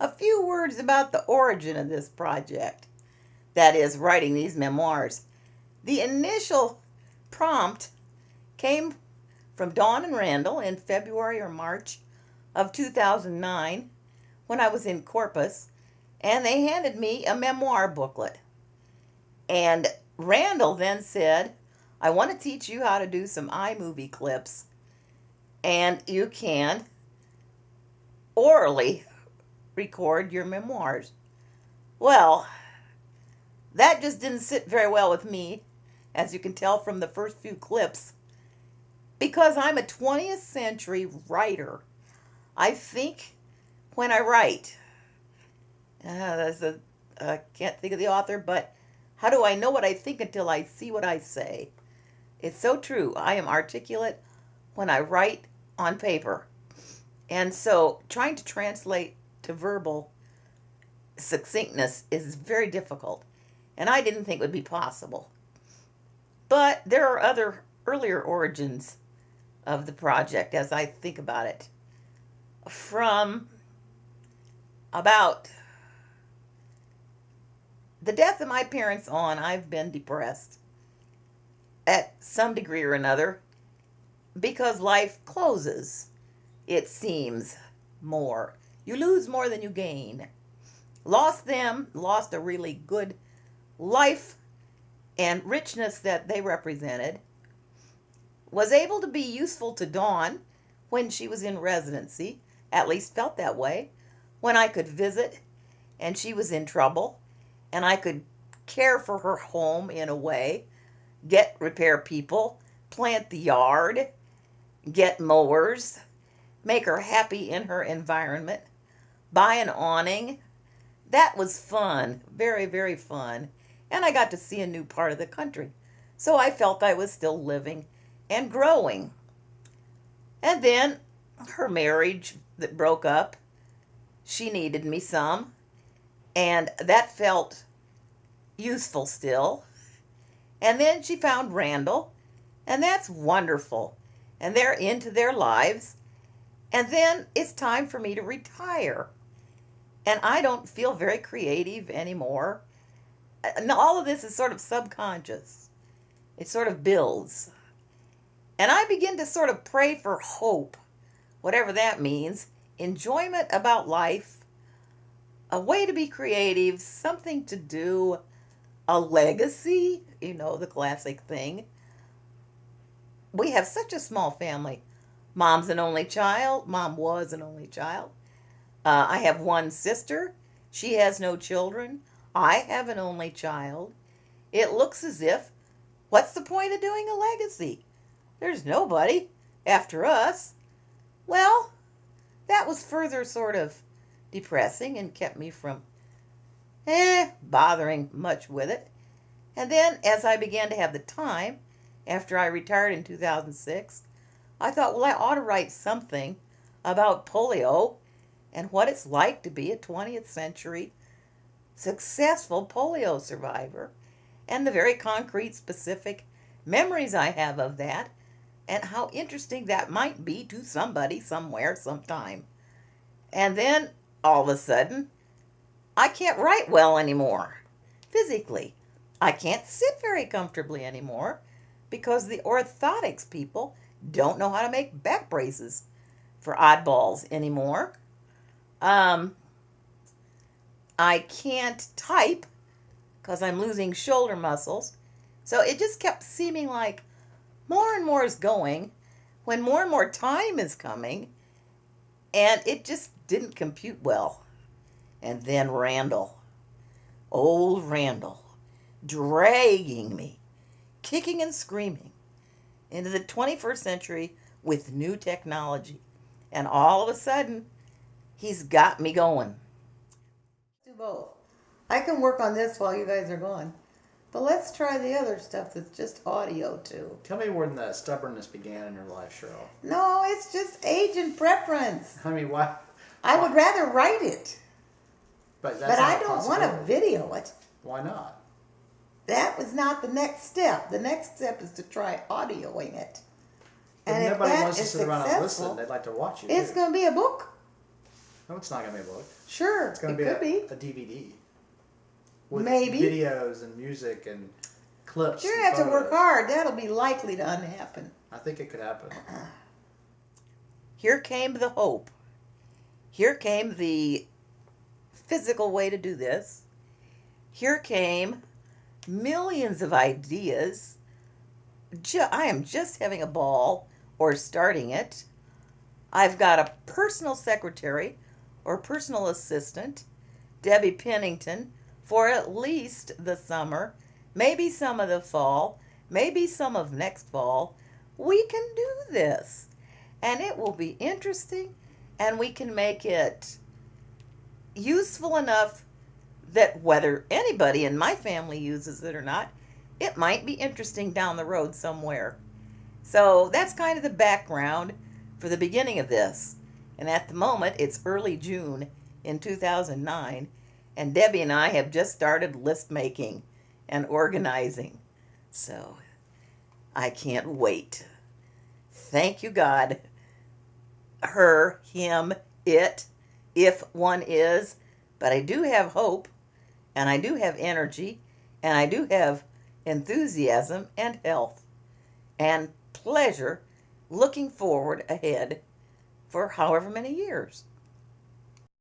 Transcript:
A few words about the origin of this project, that is, writing these memoirs. The initial prompt came from Dawn and Randall in February or March of 2009 when I was in Corpus, and they handed me a memoir booklet. And Randall then said, I want to teach you how to do some iMovie clips, and you can orally record your memoirs. Well, that just didn't sit very well with me, as you can tell from the first few clips, because I'm a 20th century writer. I think when I write. I can't think of the author, but how do I know what I think until I see what I say? It's so true. I am articulate when I write on paper. And so trying to translate to verbal succinctness is very difficult. And I didn't think it would be possible. But there are other earlier origins of the project as I think about it. From about the death of my parents on, I've been depressed at some degree or another because life closes, it seems, more. You lose more than you gain. Lost them, lost a really good life and richness that they represented. Was able to be useful to Dawn when she was in residency, at least felt that way, when I could visit and she was in trouble, and I could care for her home in a way, get repair people, plant the yard, get mowers, make her happy in her environment, buy an awning. That was fun, very, very fun. And I got to see a new part of the country. So I felt I was still living and growing. And then her marriage that broke up, she needed me some. And that felt useful still. And then she found Randall, and that's wonderful. And they're into their lives. And then it's time for me to retire. And I don't feel very creative anymore. And all of this is sort of subconscious. It sort of builds. And I begin to sort of pray for hope, whatever that means, enjoyment about life, a way to be creative, something to do, a legacy, the classic thing. We have such a small family. Mom's an only child. Mom was an only child. I have one sister. She has no children. I have an only child. It looks as if, what's the point of doing a legacy? There's nobody after us. Well, that was further sort of depressing and kept me from bothering much with it. And then as I began to have the time, after I retired in 2006, I thought, well, I ought to write something about polio and what it's like to be a 20th century successful polio survivor, and the very concrete, specific memories I have of that, and how interesting that might be to somebody, somewhere, sometime. And then, all of a sudden, I can't write well anymore, physically. I can't sit very comfortably anymore, because the orthotics people don't know how to make back braces for oddballs anymore. I can't type because I'm losing shoulder muscles. So it just kept seeming like more and more is going when more and more time is coming, and it just didn't compute well. And then Randall, old Randall, dragging me, kicking and screaming, into the 21st century with new technology. And all of a sudden, he's got me going. Do both. I can work on this while you guys are gone. But let's try the other stuff that's just audio too. Tell me when the stubbornness began in your life, Cheryl. No, it's just age and preference. I mean, why? I would rather write it. But I don't want to video it. Why not? That was not the next step. The next step is to try audioing it. If And if nobody that wants to is sit around and listen, successful, they'd like to watch you. it's going to be a book. No, it's not going to be a book. Sure, It's going it to could be. a DVD. With Maybe. videos and music and clips. You're and going to have to work photos. hard. That'll be likely to happen. I think it could happen. Here came the hope. Here came the physical way to do this. Here came millions of ideas. I am just having a ball, or starting it. I've got a personal secretary or personal assistant, Debbie Pennington, for at least the summer, maybe some of the fall, maybe some of next fall. We can do this, and it will be interesting, and we can make it useful enough that whether anybody in my family uses it or not, it might be interesting down the road somewhere. So that's kind of the background for the beginning of this. And at the moment, it's early June in 2009, and Debbie and I have just started list making and organizing. So I can't wait. Thank you, God. Her, him, it, if one is. But I do have hope, and I do have energy, and I do have enthusiasm and health and pleasure looking forward ahead for however many years.